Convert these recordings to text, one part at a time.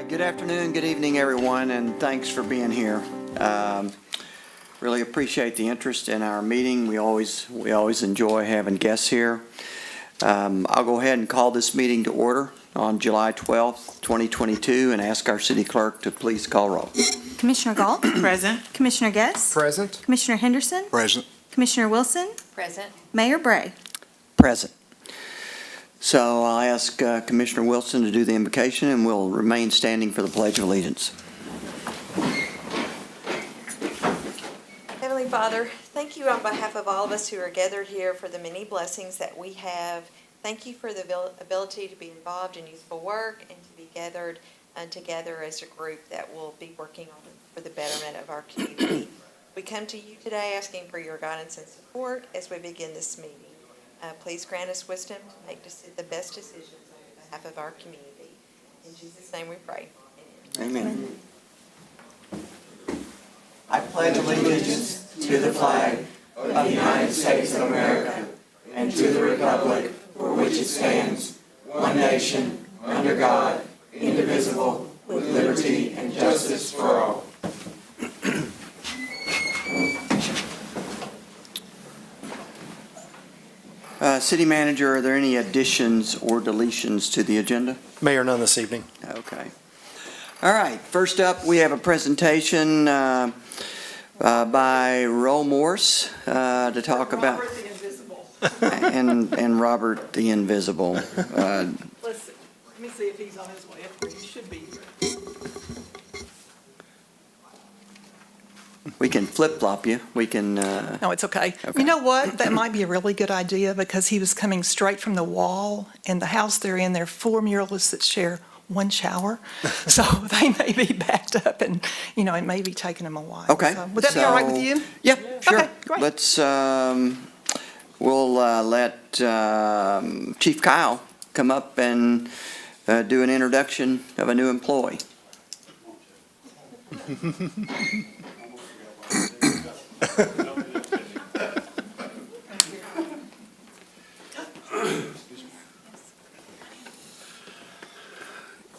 right, good afternoon, good evening, everyone, and thanks for being here. Really appreciate the interest in our meeting. We always enjoy having guests here. I'll go ahead and call this meeting to order on July 12th, 2022, and ask our city clerk to please call roll. Commissioner Galt? Present. Commissioner Guest? Present. Commissioner Henderson? Present. Commissioner Wilson? Present. Mayor Bray? Present. So I'll ask Commissioner Wilson to do the invocation, and we'll remain standing for the Pledge of Allegiance. Heavenly Father, thank you on behalf of all of us who are gathered here for the many blessings that we have. Thank you for the ability to be involved in useful work and to be gathered together as a group that will be working on for the betterment of our community. We come to you today asking for your guidance and support as we begin this meeting. Please grant us wisdom to make the best decisions on behalf of our community. In Jesus' name we pray. Amen. I pledge allegiance to the flag of the United States of America and to the republic for which it stands, one nation, under God, indivisible, with liberty and justice for all. City Manager, are there any additions or deletions to the agenda? Mayor, none this evening. Okay. All right. First up, we have a presentation by Roe Morse to talk about Robert the Invisible. and Robert the Invisible. Let's see. Let me see if he's on his way up here. He should be here. We can flip-flop you. We can. No, it's okay. Okay. You know what? That might be a really good idea because he was coming straight from the wall, and the house they're in, there are 4 muralists that share one shower. So they may be backed up, and, you know, it may be taking them a while. Okay. So, would that be all right with you? Yeah, sure. Okay, great. Let's. We'll let Chief Kyle come up and do an introduction of a new employee.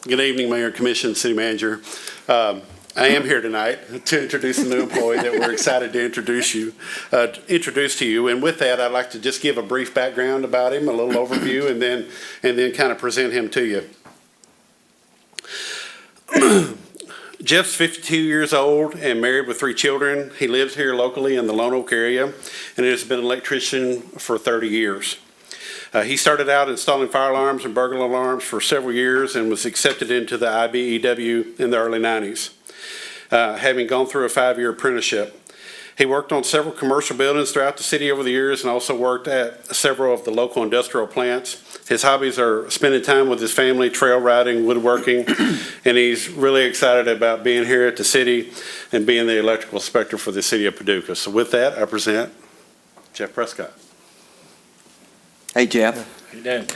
Good evening, Mayor, Commission, City Manager. I am here tonight to introduce a new employee that we're excited to introduce to you. And with that, I'd like to just give a brief background about him, a little overview, and then kind of present him to you. Jeff's 52 years old and married with 3 children. He lives here locally in the Lone Oak area and has been an electrician for 30 years. He started out installing fire alarms and burglar alarms for several years and was accepted into the IBEW in the early 90s, having gone through a 5-year apprenticeship. He worked on several commercial buildings throughout the city over the years and also worked at several of the local industrial plants. His hobbies are spending time with his family, trail riding, woodworking, and he's really excited about being here at the city and being the electrical inspector for the City of Paducah. So with that, I present Jeff Prescott. Hey, Jeff. How you doing?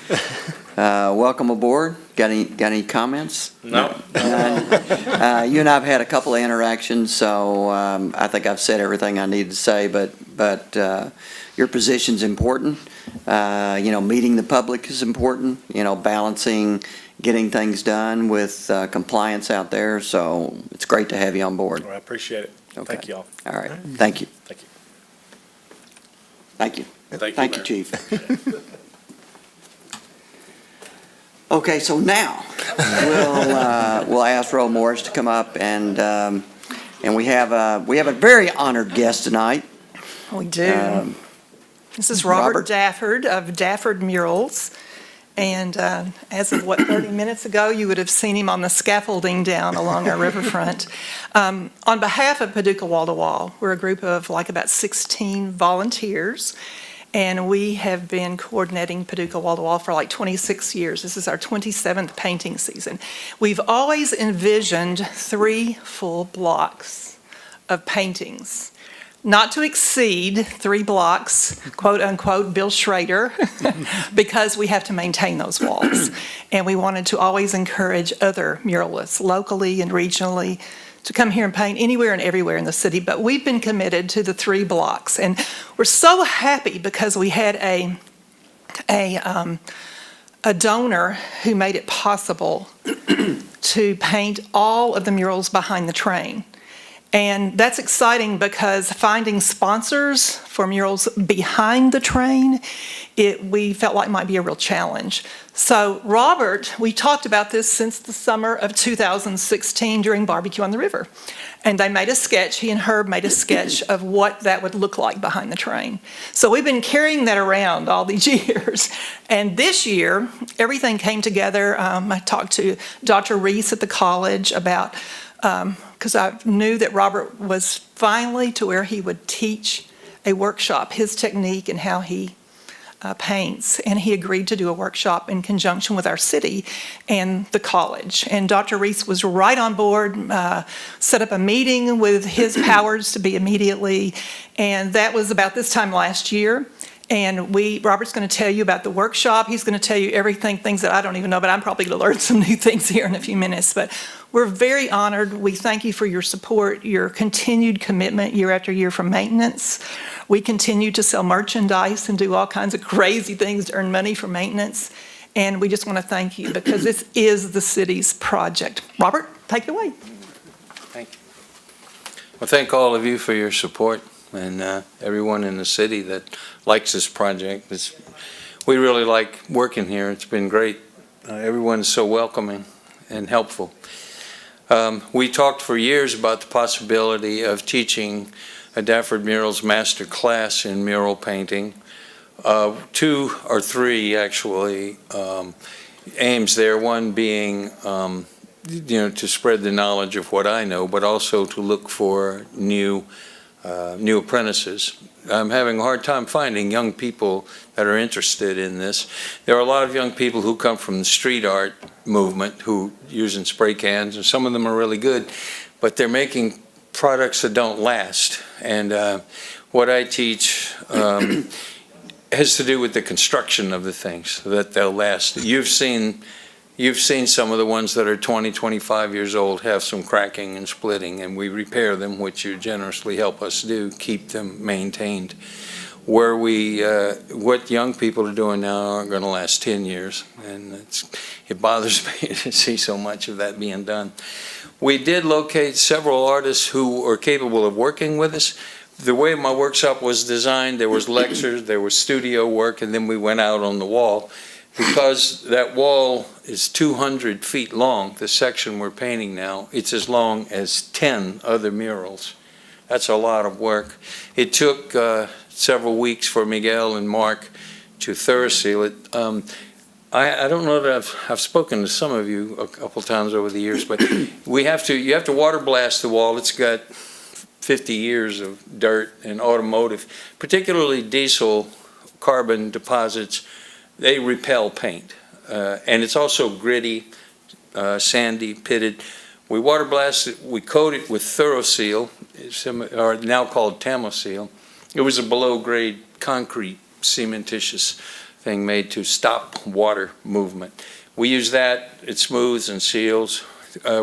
Welcome aboard. Got any comments? No. You and I've had a couple of interactions, so I think I've said everything I need to say. But your position's important. Meeting the public is important. Balancing getting things done with compliance out there. So it's great to have you on board. Well, I appreciate it. Okay. Thank you all. All right. Thank you. Thank you. Thank you. Thank you, Mayor. Chief. Okay, so now we'll ask Roe Morris to come up, and we have a very honored guest tonight. We do. This is Robert Dafford of Dafford Murals. And as of, 30 minutes ago, you would have seen him on the scaffolding down along our riverfront. On behalf of Paducah Wall to Wall, we're a group of about 16 volunteers. And we have been coordinating Paducah Wall to Wall for 26 years. This is our 27th painting season. We've always envisioned 3 full blocks of paintings, not to exceed 3 blocks, quote unquote, Bill Schrader, because we have to maintain those walls. And we wanted to always encourage other muralists, locally and regionally, to come here and paint anywhere and everywhere in the city, but we've been committed to the 3 blocks. And we're so happy because we had a donor who made it possible to paint all of the murals behind the train. And that's exciting because finding sponsors for murals behind the train, we felt like might be a real challenge. So Robert, we talked about this since the summer of 2016 during Barbecue on the River. And they made a sketch, he and Herb made a sketch of what that would look like behind the train. So we've been carrying that around all these years. And this year, everything came together. I talked to Dr. Reese at the college about, because I knew that Robert was finally to where he would teach a workshop, his technique and how he paints, and he agreed to do a workshop in conjunction with our city and the college. And Dr. Reese was right on board, set up a meeting with his powers to be immediately, and that was about this time last year. And Robert's going to tell you about the workshop. He's going to tell you things that I don't even know, but I'm probably going to learn some new things here in a few minutes. But we're very honored. We thank you for your support, your continued commitment year after year for maintenance. We continue to sell merchandise and do all kinds of crazy things to earn money for maintenance. And we just want to thank you because this is the city's project. Robert, take it away. Thank you. Well, thank all of you for your support and everyone in the city that likes this project. We really like working here. It's been great. Everyone's so welcoming and helpful. We talked for years about the possibility of teaching a Dafford Murals master class in mural painting. 2 or 3 actually aims there, one being to spread the knowledge of what I know, but also to look for new apprentices. I'm having a hard time finding young people that are interested in this. There are a lot of young people who come from the street art movement who using spray cans, and some of them are really good, but they're making products that don't last. And what I teach has to do with the construction of the things so that they'll last. You've seen some of the ones that are 20, 25 years old have some cracking and splitting, and we repair them, which you generously help us do, keep them maintained. What young people are doing now aren't going to last 10 years, and it bothers me to see so much of that being done. We did locate several artists who are capable of working with us. The way my workshop was designed, there was lectures, there was studio work, and then we went out on the wall. Because that wall is 200 feet long, the section we're painting now, it's as long as 10 other murals. That's a lot of work. It took several weeks for Miguel and Mark to thorough-seal it. I don't know that I've spoken to some of you a couple times over the years, but you have to water blast the wall. It's got 50 years of dirt and automotive, particularly diesel carbon deposits. They repel paint, and it's also gritty, sandy, pitted. We water blast it, we coat it with Thorough-Seal, or now called Tamo-Seal. It was a below-grade concrete cementitious thing made to stop water movement. We use that, it smooths and seals.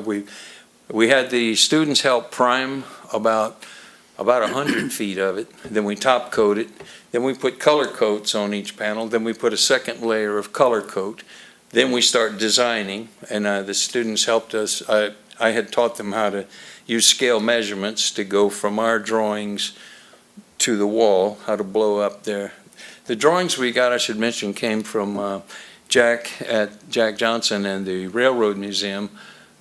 We had the students help prime about 100 feet of it, then we top coat it. Then we put color coats on each panel. Then we put a second layer of color coat. Then we start designing, and the students helped us. I had taught them how to use scale measurements to go from our drawings to the wall, how to blow up there. The drawings we got, I should mention, came from Jack Johnson and the Railroad Museum.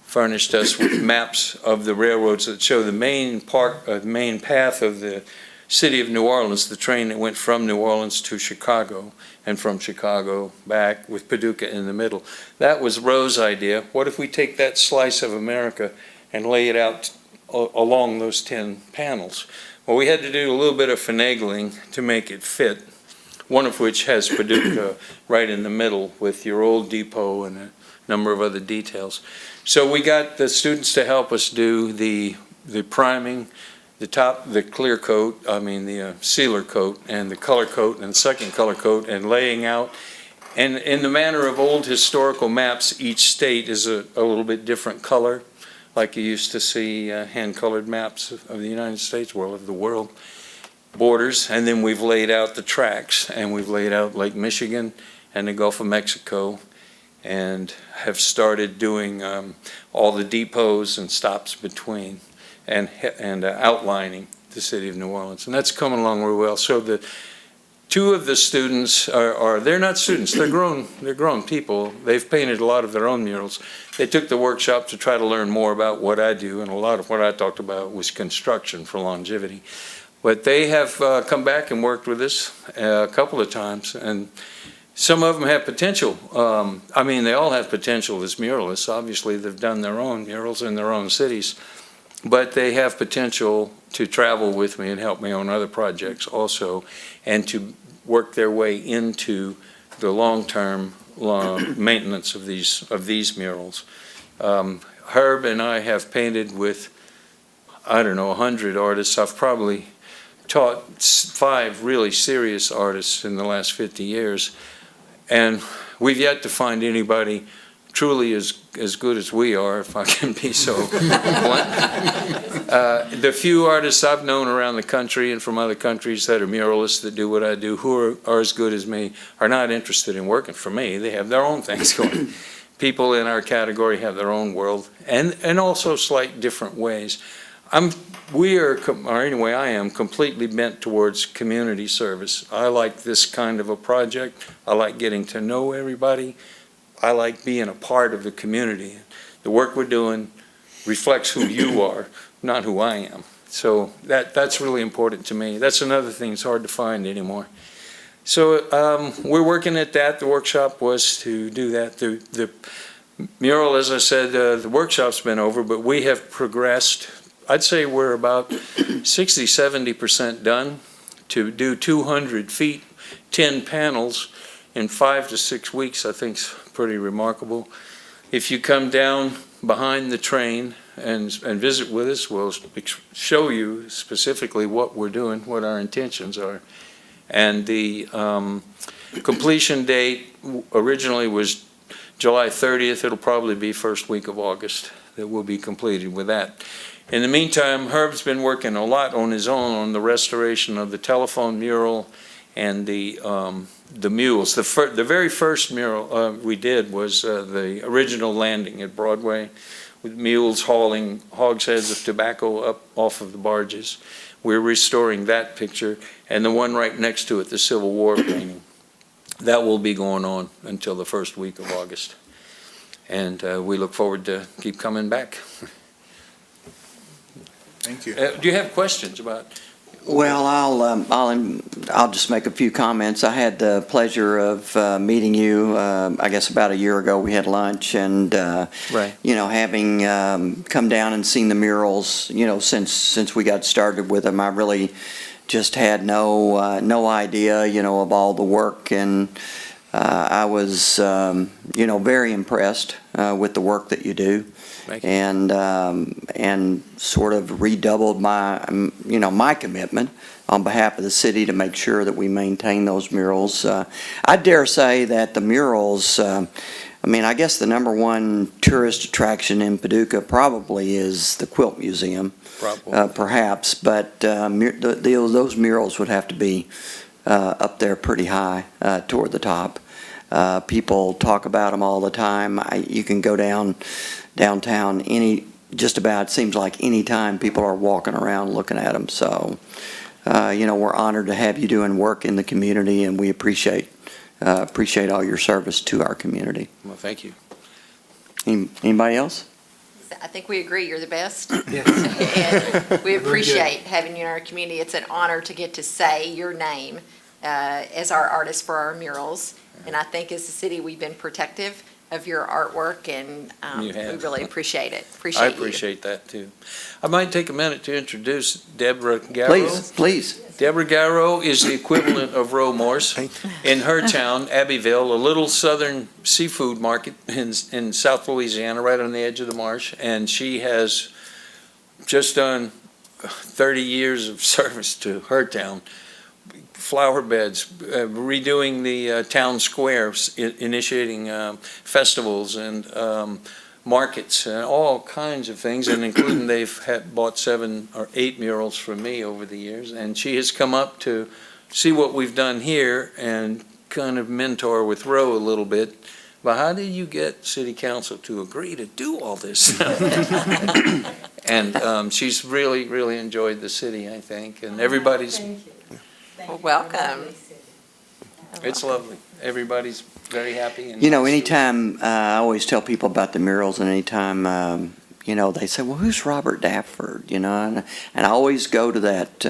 Furnished us with maps of the railroads that show the main path of the City of New Orleans, the train that went from New Orleans to Chicago and from Chicago back with Paducah in the middle. That was Roe's idea. What if we take that slice of America and lay it out along those 10 panels? Well, we had to do a little bit of finagling to make it fit, one of which has Paducah right in the middle with your old depot and a number of other details. So we got the students to help us do the priming, the clear coat, the sealer coat, and the color coat, and the second color coat, and laying out. And in the manner of old historical maps, each state is a little bit different color, like you used to see hand-colored maps of the United States, well, of the world, borders. And then we've laid out the tracks, and we've laid out Lake Michigan and the Gulf of Mexico. and have started doing all the depots and stops between and outlining the city of New Orleans. And that's coming along real well. So the two of the students they're not students, they're grown people. They've painted a lot of their own murals. They took the workshop to try to learn more about what I do, and a lot of what I talked about was construction for longevity. But they have come back and worked with us a couple of times, and some of them have potential. I mean, they all have potential as muralists. Obviously, they've done their own murals in their own cities, but they have potential to travel with me and help me on other projects also, and to work their way into the long-term maintenance of these murals. Herb and I have painted with, I don't know, 100 artists. I've probably taught 5 really serious artists in the last 50 years, and we've yet to find anybody truly as good as we are, if I can be so blunt. The few artists I've known around the country and from other countries that are muralists that do what I do, who are as good as me, are not interested in working for me. They have their own things going. People in our category have their own world, and also slight different ways. I am completely bent towards community service. I like this kind of a project. I like getting to know everybody. I like being a part of the community. The work we're doing reflects who you are, not who I am. So that's really important to me. That's another thing that's hard to find anymore. So we're working at that. The workshop was to do that. The mural, as I said, the workshop's been over, but we have progressed. I'd say we're about 60-70% done to do 200 feet, 10 panels in 5 to 6 weeks. I think is pretty remarkable. If you come down behind the train and visit with us, we'll show you specifically what we're doing, what our intentions are. And the completion date originally was July 30th. It'll probably be first week of August that we'll be completed with that. In the meantime, Herb's been working a lot on his own on the restoration of the telephone mural and the mules. The very first mural we did was the original landing at Broadway, with mules hauling hogsheads of tobacco up off of the barges. We're restoring that picture, and the one right next to it, the Civil War painting. That will be going on until the first week of August. And we look forward to keep coming back. Thank you. Do you have questions about? Well, I'll just make a few comments. I had the pleasure of meeting you, I guess about a year ago. We had lunch, and Right. having come down and seen the murals, since we got started with them, I really just had no idea, of all the work, and I was, very impressed with the work that you do. And sort of redoubled my commitment on behalf of the city to make sure that we maintain those murals. I dare say that the murals, I guess the number one tourist attraction in Paducah probably is the Quilt Museum, perhaps, but those murals would have to be up there pretty high toward the top. People talk about them all the time. You can go downtown just about, it seems like any time people are walking around looking at them. So, we're honored to have you doing work in the community, and we appreciate all your service to our community. Well, thank you. Anybody else? I think we agree you're the best. And we appreciate having you in our community. It's an honor to get to say your name as our artist for our murals. And I think as a city, we've been protective of your artwork, and we really appreciate it. I appreciate that, too. I might take a minute to introduce Deborah Garrow. Please. Deborah Garrow is the equivalent of Roe Morse in her town, Abbeville, a little southern seafood market in South Louisiana, right on the edge of the marsh. And she has just done 30 years of service to her town. Flower beds, redoing the town squares, initiating festivals and markets and all kinds of things, and including they've bought 7 or 8 murals from me over the years. And she has come up to see what we've done here and kind of mentor with Roe a little bit but how did you get city council to agree to do all this? And she's really, really enjoyed the city, I think, and everybody's, Well, welcome. it's lovely. Everybody's very happy. And You know, anytime, I always tell people about the murals, and anytime, you know, they say, well, who's Robert Dafford, you know? And I always go to that,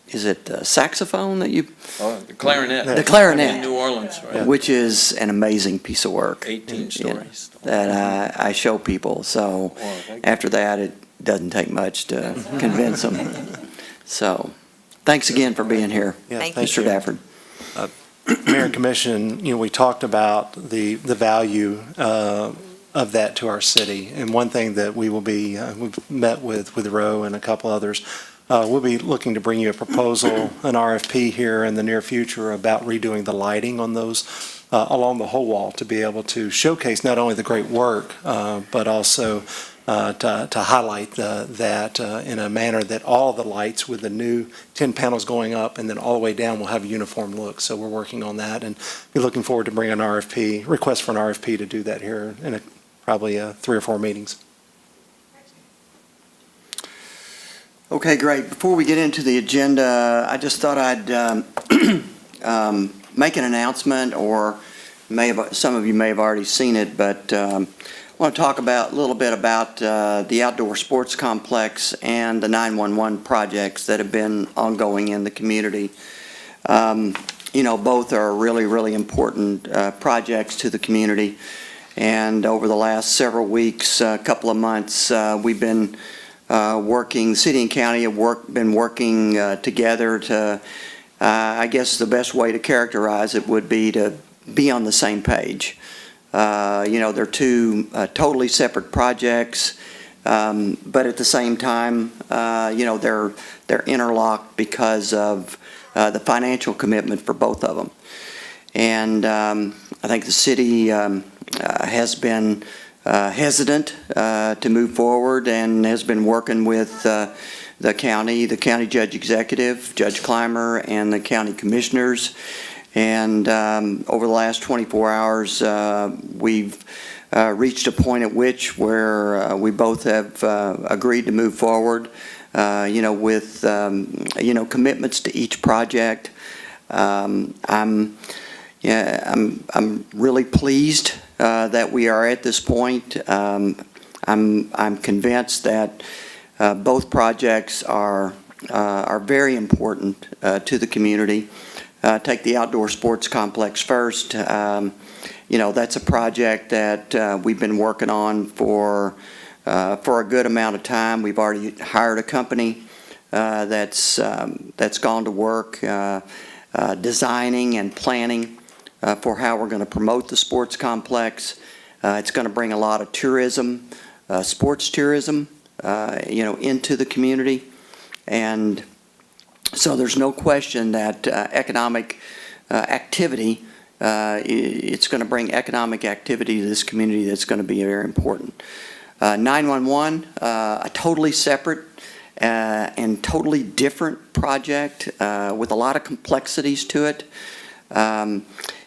is it the saxophone that you, Oh, the clarinet. the clarinet, In New Orleans, right? which is an amazing piece of work. 18 stories. That I show people, so Well, thank you. after that, it doesn't take much to convince them. So, thanks again for being here, Yeah, Thank thank Mr. you. Dafford. Mayor and Commission, you know, we talked about the value of that to our city. And one thing that we will be, we've met with Roe and a couple others, we'll be looking to bring you a proposal, an RFP here in the near future about redoing the lighting on those along the whole wall to be able to showcase not only the great work, but also to highlight that in a manner that all the lights with the new 10 panels going up and then all the way down will have a uniform look. So we're working on that and we're looking forward to bringing an RFP, request for an RFP to do that here in probably 3 or 4 meetings. Okay, great. Before we get into the agenda, I just thought I'd make an announcement, or some of you may have already seen it, but I want to talk a little bit about the outdoor sports complex and the 911 projects that have been ongoing in the community. You know, both are really, really important projects to the community. And over the last several weeks, a couple of months, we've been working, city and county have been working together to, I guess the best way to characterize it would be to be on the same page. You know, they're two totally separate projects, but at the same time, you know, they're interlocked because of the financial commitment for both of them. And I think the city has been hesitant to move forward and has been working with the county judge executive, Judge Clymer, and the county commissioners. And over the last 24 hours, we've reached a point at which where we both have agreed to move forward, you know, with, you know, commitments to each project. I'm really pleased that we are at this point. I'm convinced that both projects are very important to the community. Take the outdoor sports complex first. You know, that's a project that we've been working on for a good amount of time. We've already hired a company that's gone to work designing and planning for how we're going to promote the sports complex. It's going to bring a lot of tourism, sports tourism, you know, into the community. And so there's no question that economic activity, it's going to bring economic activity to this community that's going to be very important. 911, a totally separate and totally different project with a lot of complexities to it,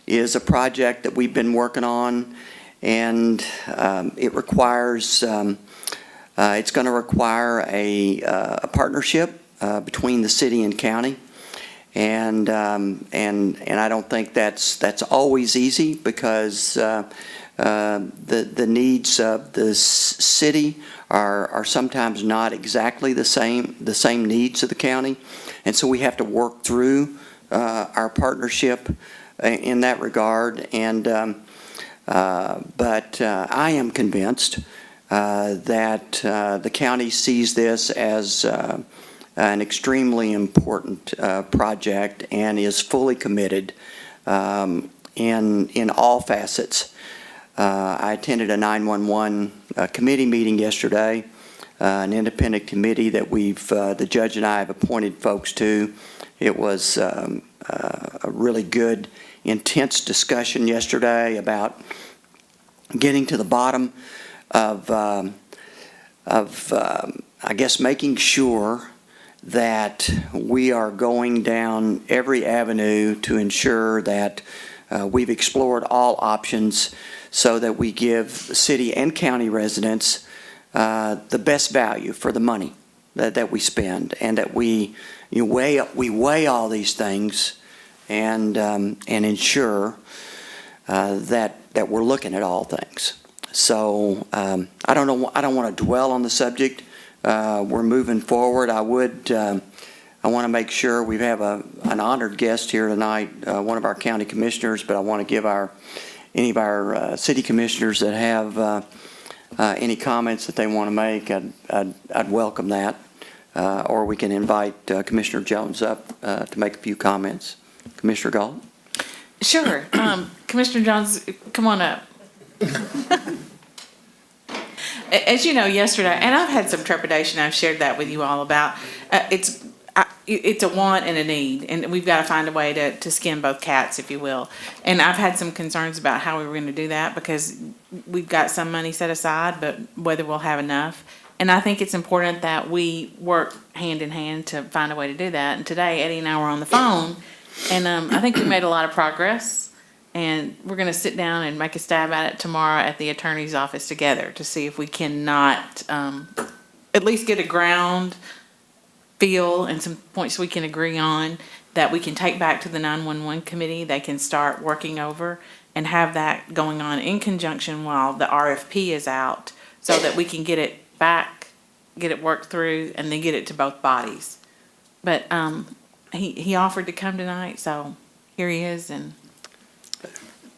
is a project that we've been working on, and it requires, it's going to require a partnership between the city and county, and I don't think that's always easy, because the needs of the city are sometimes not exactly the same needs of the county, and so we have to work through our partnership in that regard. And but I am convinced that the county sees this as an extremely important project and is fully committed in all facets. I attended a 911 committee meeting yesterday, an independent committee that the judge and I have appointed folks to. It was a really good, intense discussion yesterday about getting to the bottom of I guess, making sure that we are going down every avenue to ensure that we've explored all options so that we give city and county residents the best value for the money that we spend, and that we weigh all these things and ensure that we're looking at all things. So I don't want to dwell on the subject. We're moving forward. I want to make sure we have an honored guest here tonight, one of our county commissioners, but I want to give any of our city commissioners that have any comments that they want to make, I'd welcome that. Or we can invite Commissioner Jones up to make a few comments. Commissioner Galt? Sure. Commissioner Jones, come on up. As you know, yesterday, and I've had some trepidation, I've shared that with you all about, it's a want and a need, and we've got to find a way to skin both cats, if you will. And I've had some concerns about how we were going to do that, because we've got some money set aside, but whether we'll have enough. And I think it's important that we work hand in hand to find a way to do that. And today, Eddie and I were on the phone, and I think we made a lot of progress. And we're going to sit down and make a stab at it tomorrow at the attorney's office together to see if we cannot at least get a ground feel and some points we can agree on that we can take back to the 911 committee. They can start working over and have that going on in conjunction while the RFP is out, so that we can get it back, get it worked through, and then get it to both bodies. But he offered to come tonight, so here he is, and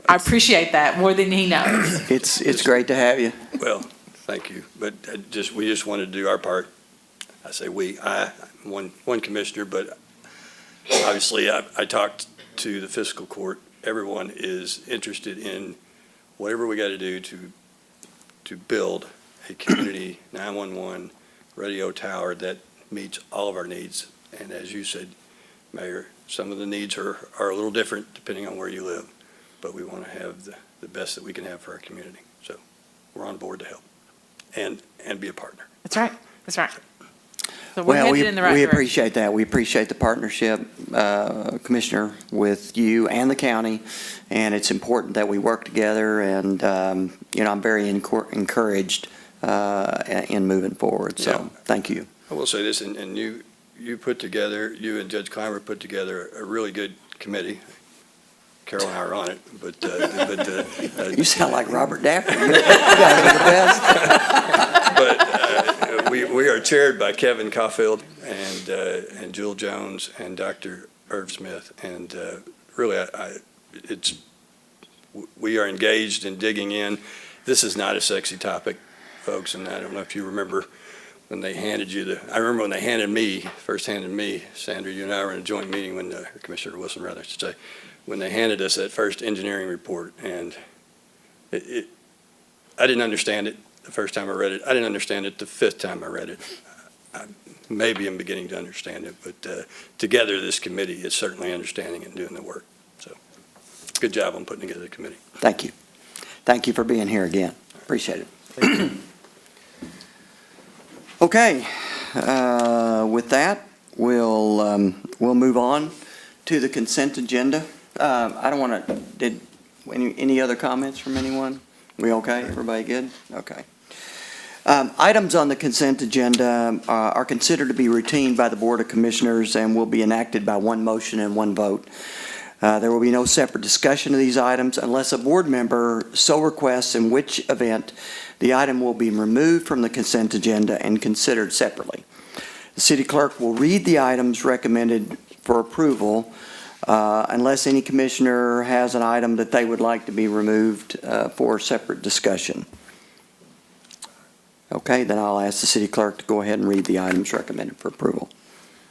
I appreciate that more than he knows. It's great to have you. Well, thank you, but we just wanted to do our part. I say I'm one commissioner, but obviously I talked to the fiscal court. Everyone is interested in whatever we got to do to build a community 911 radio tower that meets all of our needs. And as you said, Mayor, some of the needs are a little different depending on where you live. But we want to have the best that we can have for our community. So we're on board to help and be a partner. That's right. That's right. So we're headed in the right we direction. appreciate that. We appreciate the partnership, Commissioner, with you and the county, and it's important that we work together. And I'm very encouraged in moving forward. So Yeah. thank you. I will say this, and you and Judge Clymer put together a really good committee. Carol and I are on it, but You sound like Robert Dafford. You guys are the best. But we are chaired by Kevin Caulfield and Jewel Jones and Dr. Irv Smith, and really, we are engaged in digging in. This is not a sexy topic, folks, and I don't know if you remember when they handed you I remember when they first handed me, Sandra, you and I were in a joint meeting when Commissioner Wilson, rather, I should say, when they handed us that first engineering report, and I didn't understand it the first time I read it. I didn't understand it the fifth time I read it. Maybe I'm beginning to understand it, but together this committee is certainly understanding and doing the work. So good job on putting together the committee. Thank you. Thank you for being here again. Appreciate it. Okay. With that, we'll move on to the consent agenda. I don't want to, any other comments from anyone? We okay? Everybody good? Okay. Items on the consent agenda are considered to be routine by the Board of Commissioners and will be enacted by one motion and one vote. There will be no separate discussion of these items unless a board member so requests, in which event the item will be removed from the consent agenda and considered separately. The city clerk will read the items recommended for approval unless any commissioner has an item that they would like to be removed for separate discussion. Okay, then I'll ask the city clerk to go ahead and read the items recommended for approval.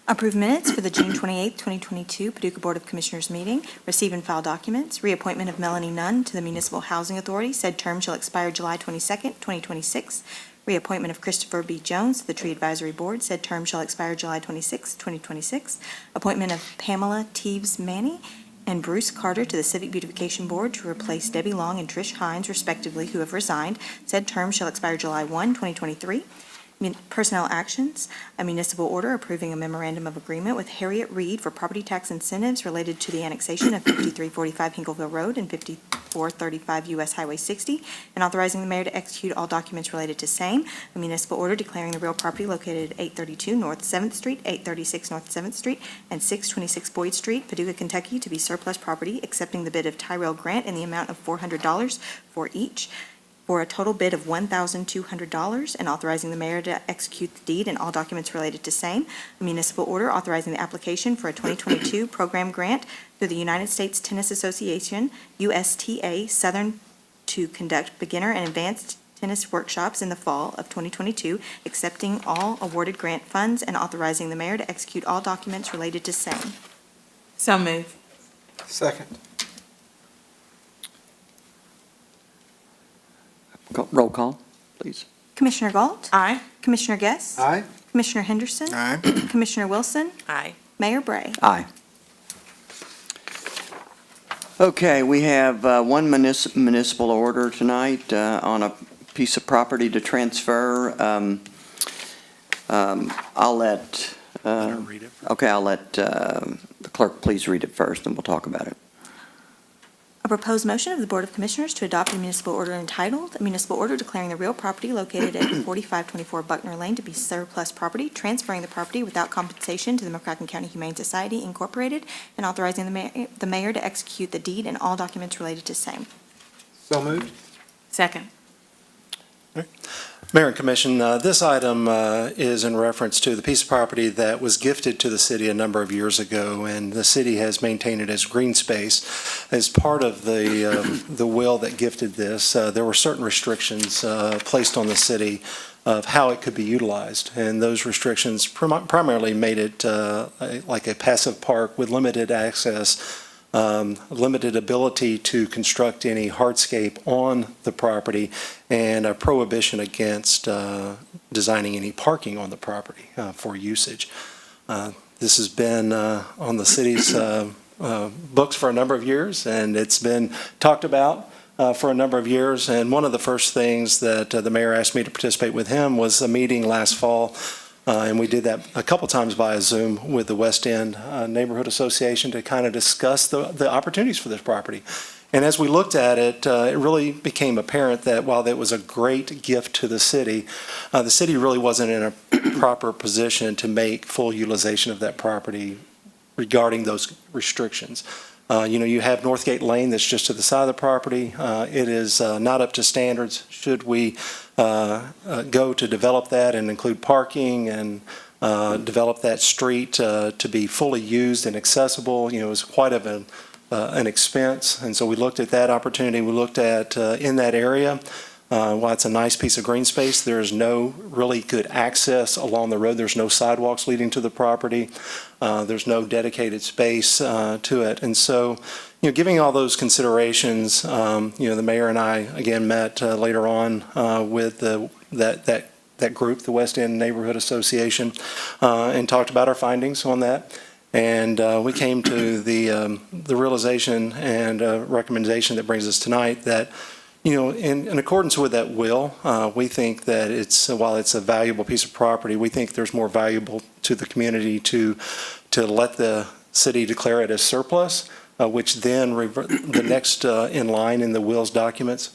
Approve minutes for the June 28, 2022 Paducah Board of Commissioners meeting. Receive and file documents. Reappointment of Melanie Nunn to the Municipal Housing Authority. Said term shall expire July 22, 2026. Reappointment of Christopher B. Jones to the Tree Advisory Board. Said term shall expire July 26, 2026. Appointment of Pamela Teves Manny and Bruce Carter to the Civic Beautification Board to replace Debbie Long and Trish Hines, respectively, who have resigned. Said term shall expire July 1, 2023. Personnel actions, a municipal order approving a memorandum of agreement with Harriet Reed for property tax incentives related to the annexation of 5345 Hinkleville Road and 5435 US Highway 60, and authorizing the mayor to execute all documents related to same. A municipal order declaring the real property located at 832 North 7th Street, 836 North 7th Street, and 626 Boyd Street, Paducah, Kentucky, to be surplus property, accepting the bid of Tyrell Grant in the amount of $400 for each, for a total bid of $1,200, and authorizing the mayor to execute the deed and all documents related to same. A municipal order authorizing the application for a 2022 program grant through the United States Tennis Association, USTA Southern, to conduct beginner and advanced tennis workshops in the fall of 2022, accepting all awarded grant funds and authorizing the mayor to execute all documents related to same. So move. Second. Roll call, please. Commissioner Galt? Aye. Commissioner Guess? Aye. Commissioner Henderson? Aye. Commissioner Wilson? Aye. Mayor Bray? Aye. Okay, we have one municipal order tonight on a piece of property to transfer. I'll let, Read it. okay, I'll let the clerk please read it first, and we'll talk about it. A proposed motion of the Board of Commissioners to adopt a municipal order entitled, "A Municipal Order Declaring the Real Property Located at 4524 Buckner Lane to be surplus property, transferring the property without compensation to the McCracken County Humane Society, Incorporated, and authorizing the mayor to execute the deed and all documents related to same." So moved. Second. Mayor and Commission, this item is in reference to the piece of property that was gifted to the city a number of years ago, and the city has maintained it as green space. As part of the will that gifted this, there were certain restrictions placed on the city of how it could be utilized, and those restrictions primarily made it like a passive park with limited access, limited ability to construct any hardscape on the property, and a prohibition against designing any parking on the property for usage. This has been on the city's books for a number of years, and it's been talked about for a number of years. And one of the first things that the mayor asked me to participate with him was a meeting last fall. And we did that a couple times via Zoom with the West End Neighborhood Association to kind of discuss the opportunities for this property. And as we looked at it, it really became apparent that while it was a great gift to the city really wasn't in a proper position to make full utilization of that property regarding those restrictions. You have Northgate Lane that's just to the side of the property. It is not up to standards. Should we go to develop that and include parking and develop that street to be fully used and accessible, it was quite of an expense. And so we looked at that opportunity. We looked at in that area. While it's a nice piece of green space, there is no really good access along the road. There's no sidewalks leading to the property. There's no dedicated space to it. And so, giving all those considerations, the mayor and I again met later on with that group, the West End Neighborhood Association, and talked about our findings on that. And we came to the realization and recommendation that brings us tonight that, in accordance with that will, we think that while it's a valuable piece of property, we think there's more valuable to the community to let the city declare it as surplus, which then the next in line in the will's documents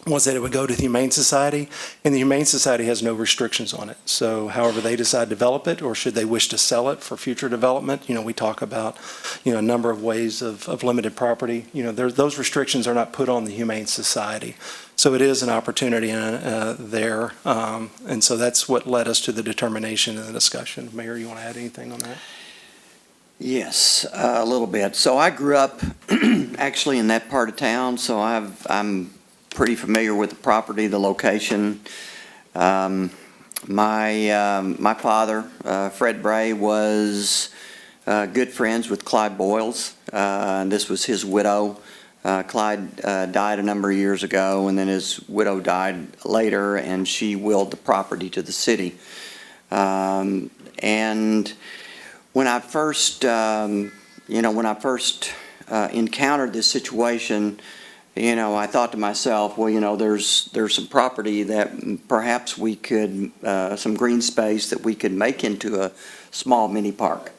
was that it would go to the Humane Society, and the Humane Society has no restrictions on it. So however they decide to develop it, or should they wish to sell it for future development, we talk about, a number of ways of limited property. Those restrictions are not put on the Humane Society. So it is an opportunity there, and so that's what led us to the determination and the discussion. Mayor, you want to add anything on that? Yes, a little bit. So I grew up actually in that part of town, so I'm pretty familiar with the property, the location. My father, Fred Bray, was good friends with Clyde Boyles. And this was his widow. Clyde died a number of years ago, and then his widow died later, and she willed the property to the city. And when I first, encountered this situation, I thought to myself, well, there's some property that perhaps we could, some green space that we could make into a small mini park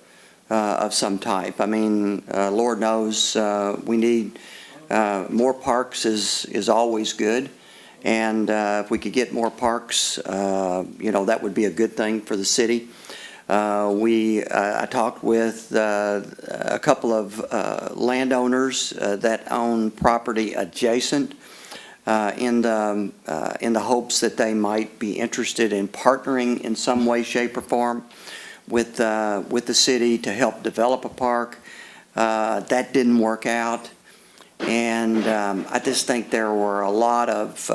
of some type. I mean, Lord knows, we need, more parks is always good. And if we could get more parks, that would be a good thing for the city. I talked with a couple of landowners that own property adjacent in the hopes that they might be interested in partnering in some way, shape, or form with the city to help develop a park. That didn't work out, and I just think there were a lot of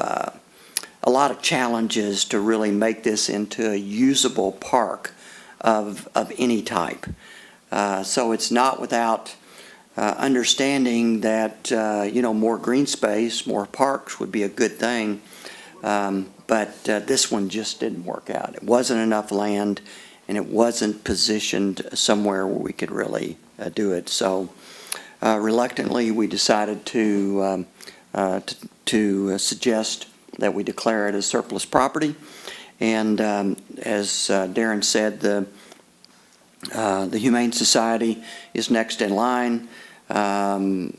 challenges to really make this into a usable park of any type. So it's not without understanding that, more green space, more parks would be a good thing. But this one just didn't work out. It wasn't enough land, and it wasn't positioned somewhere where we could really do it. So reluctantly, we decided to suggest that we declare it as surplus property. And as Darren said, the Humane Society is next in line. The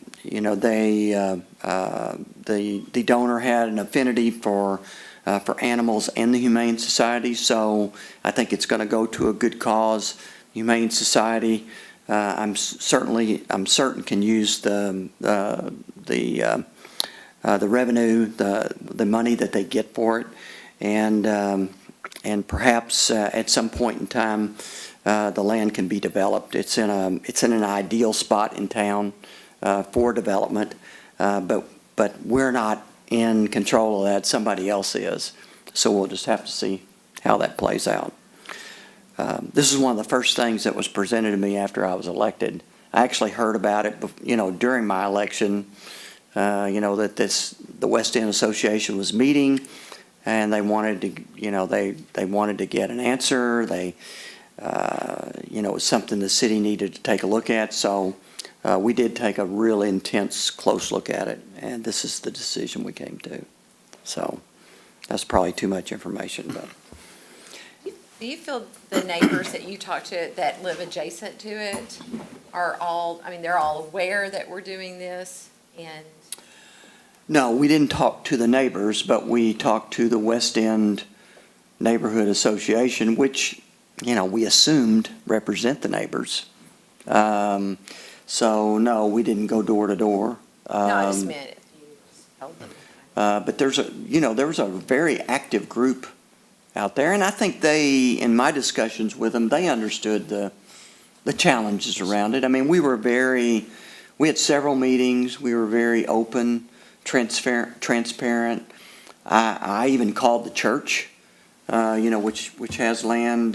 donor had an affinity for animals and the Humane Society, so I think it's going to go to a good cause. Humane Society, I'm certain can use the revenue, the money that they get for it, and perhaps at some point in time, the land can be developed. It's in an ideal spot in town for development, but we're not in control of that. Somebody else is. So we'll just have to see how that plays out. This is one of the first things that was presented to me after I was elected. I actually heard about it, during my election. That the West End Association was meeting, and they wanted to, they wanted to get an answer. It was something the city needed to take a look at. So we did take a real intense, close look at it, and this is the decision we came to. So that's probably too much information, but. Do you feel the neighbors that you talk to that live adjacent to it are all, they're all aware that we're doing this? And No, we didn't talk to the neighbors, but we talked to the West End Neighborhood Association, which, we assumed represent the neighbors. So, no, we didn't go door to door. no, I just meant if you told them. But there was a very active group out there, and I think in my discussions with them, they understood the challenges around it. We had several meetings. We were very open, transparent. I even called the church, which has land.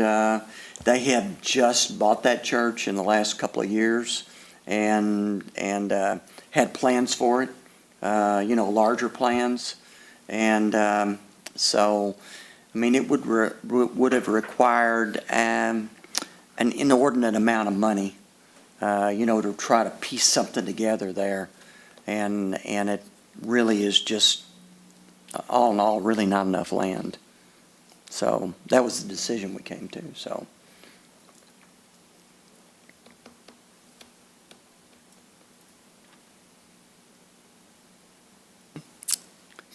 They had just bought that church in the last couple of years, and had plans for it, larger plans, and so. It would have required an inordinate amount of money, to try to piece something together there, and it really is just, all in all, really not enough land. So that was the decision we came to. So.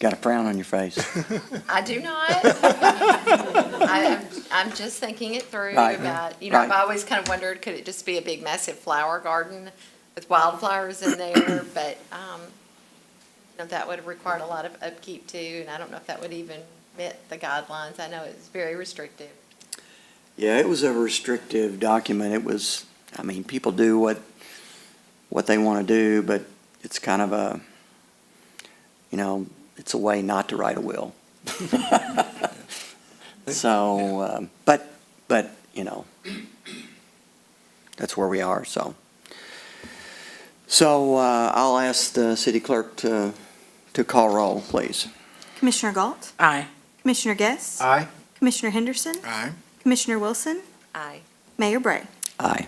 Got a frown on your face. I do not. I'm just thinking it through Right. about, Right. I've always kind of wondered, could it just be a big, massive flower garden with wildflowers in there? But, that would have required a lot of upkeep too, and I don't know if that would even meet the guidelines. I know it's very restrictive. Yeah, it was a restrictive document. It was, people do what they want to do, but it's kind of a, it's a way not to write a will. So, but that's where we are. So I'll ask the city clerk to call roll, please. Commissioner Galt, Aye. Commissioner Guess, Aye. Commissioner Henderson, Aye. Commissioner Wilson, Aye. Mayor Bray. Aye.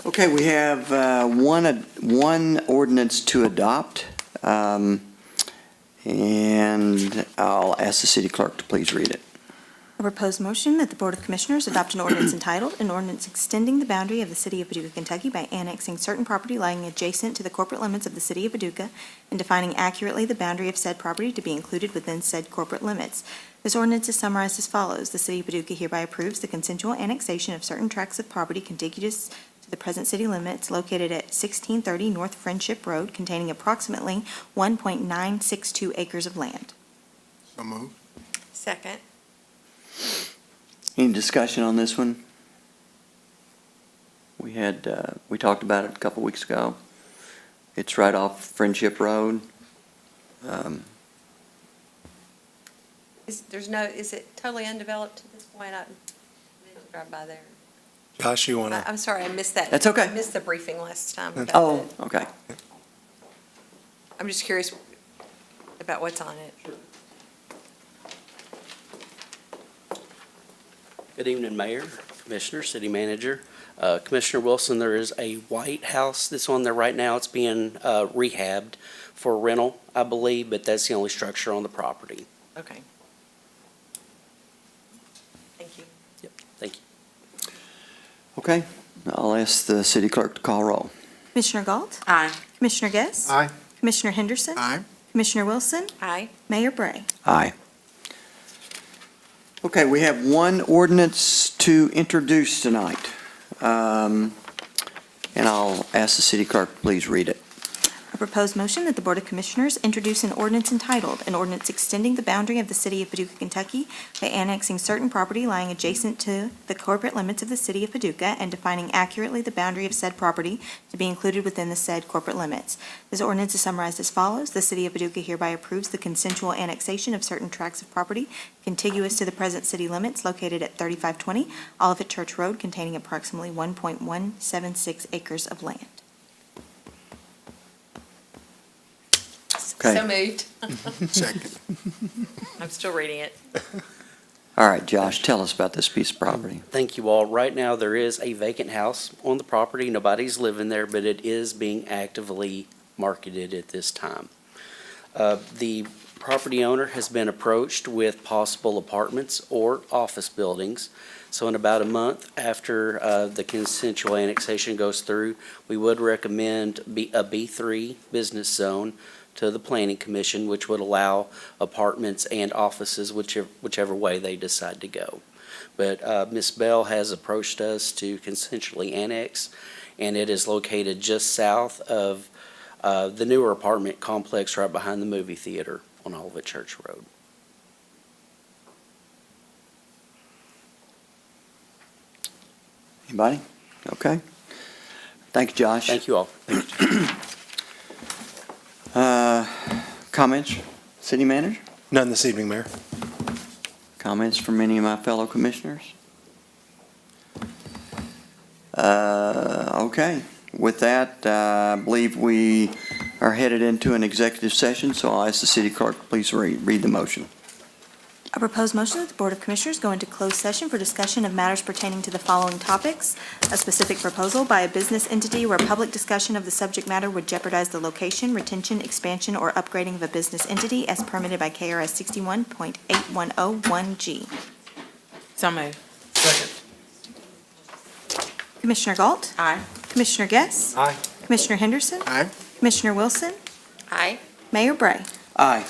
Okay, we have one ordinance to adopt, and I'll ask the city clerk to please read it. A proposed motion that the Board of Commissioners adopt an ordinance entitled, an ordinance extending the boundary of the City of Paducah, Kentucky by annexing certain property lying adjacent to the corporate limits of the City of Paducah and defining accurately the boundary of said property to be included within said corporate limits. This ordinance is summarized as follows. The City of Paducah hereby approves the consensual annexation of certain tracts of property contiguous to the present city limits located at 1630 North Friendship Road containing approximately 1.962 acres of land. So moved. Second. Any discussion on this one? We talked about it a couple weeks ago. It's right off Friendship Road. Is it totally undeveloped at this point? I didn't drive by there. Josh, you want to? I'm sorry, I missed that. That's okay. I missed the briefing last time. about Oh, that. okay. I'm just curious about what's on it. Good evening, Mayor, Commissioner, City Manager. Commissioner Wilson, there is a white house that's on there right now. It's being rehabbed for rental, I believe, but that's the only structure on the property. Okay. Thank you. Yep, thank you. Okay, I'll ask the city clerk to call roll. Commissioner Galt? Aye. Commissioner Guess? Aye. Commissioner Henderson? Aye. Commissioner Wilson? Aye. Mayor Bray? Aye. Okay, we have one ordinance to introduce tonight. And I'll ask the city clerk to please read it. A proposed motion that the Board of Commissioners introduce an ordinance entitled, an ordinance extending the boundary of the City of Paducah, Kentucky by annexing certain property lying adjacent to the corporate limits of the City of Paducah and defining accurately the boundary of said property to be included within the said corporate limits. This ordinance is summarized as follows. The City of Paducah hereby approves the consensual annexation of certain tracts of property contiguous to the present city limits located at 3520 Olivet Church Road containing approximately 1.176 acres of land. Okay. So moved. Second. I'm still reading it. All right, Josh, tell us about this piece of property. Thank you all. Right now, there is a vacant house on the property. Nobody's living there, but it is being actively marketed at this time. The property owner has been approached with possible apartments or office buildings. So in about a month after the consensual annexation goes through, we would recommend a B3 business zone to the Planning Commission, which would allow apartments and offices, whichever way they decide to go. But Ms. Bell has approached us to consensually annex, and it is located just south of the newer apartment complex right behind the movie theater on Olivet Church Road. Anybody? Okay. Thank you, Josh. Thank you all. Comments, city manager? None this evening, Mayor. Comments from any of my fellow commissioners? Okay. With that, I believe we are headed into an executive session, so I'll ask the city clerk to please read the motion. A proposed motion that the Board of Commissioners go into closed session for discussion of matters pertaining to the following topics. A specific proposal by a business entity where public discussion of the subject matter would jeopardize the location, retention, expansion, or upgrading of a business entity as permitted by KRS 61.8101G. So moved. Second. Commissioner Galt? Aye. Commissioner Guess? Aye. Commissioner Henderson? Aye. Commissioner Wilson? Aye. Mayor Bray? Aye.